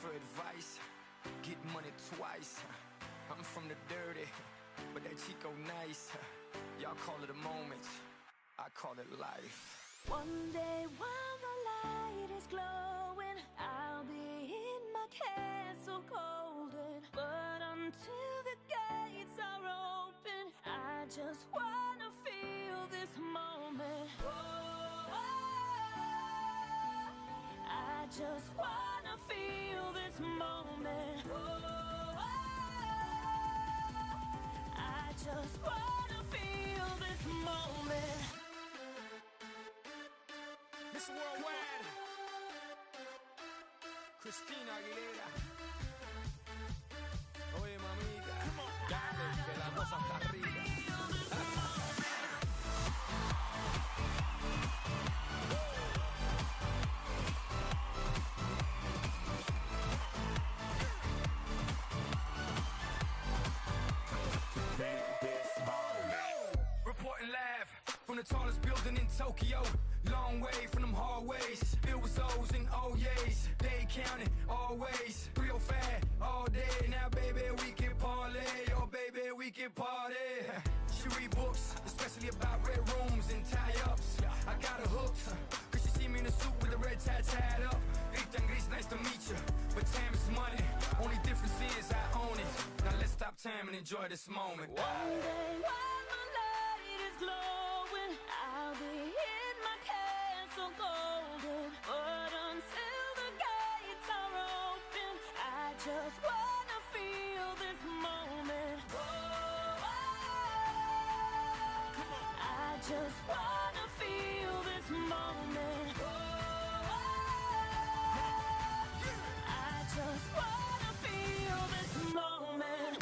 for advice, get money twice. I'm from the dirty, but that Chico nice. Y'all call it a moment, I call it life. One day while the light is glowing, I'll be in my castle golden. But until the gates are open, I just wanna feel this moment. I just wanna feel this moment. I just wanna feel this moment. Miss Worldwide, Christina Aguilera. Oye, mamita, dale, que la cosa está rica. Reporting live from the tallest building in Tokyo. Long way from them hallways, filled with O's and O's. They counting always, 305 all day. Now baby we can parlay, oh baby we can party. She read books, especially about red rooms and tie-ups. I got her hooked, cause she see me in a suit with the red tie tied up. Ethan Gris, nice to meet you, but time is money. Only difference is I own it. Now let's stop time and enjoy this moment. One day while the light is glowing, I'll be in my castle golden. But until the gates are open, I just wanna feel this moment. I just wanna feel this moment. I just wanna feel this moment.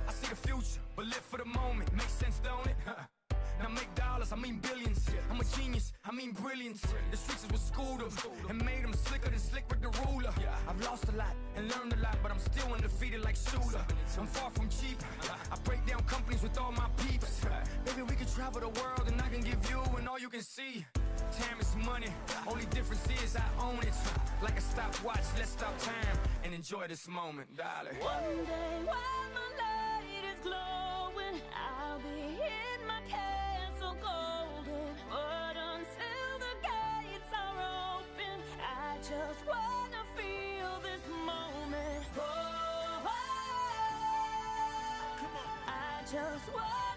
I see the future, but live for the moment. Makes sense, don't it? Now make dollars, I mean billions. I'm a genius, I mean brilliance. The streets is what schooled them and made them slicker than Slick with the ruler. I've lost a lot and learned a lot, but I'm still undefeated like Shula. I'm far from cheap, I break down companies with all my peeps. Baby, we can travel the world and I can give you and all you can see. Time is money, only difference is I own it. Like a stopwatch, let's stop time and enjoy this moment, darling. One day while my light is glowing, I'll be in my castle golden. But until the gates are open, I just wanna feel this moment. I just wanna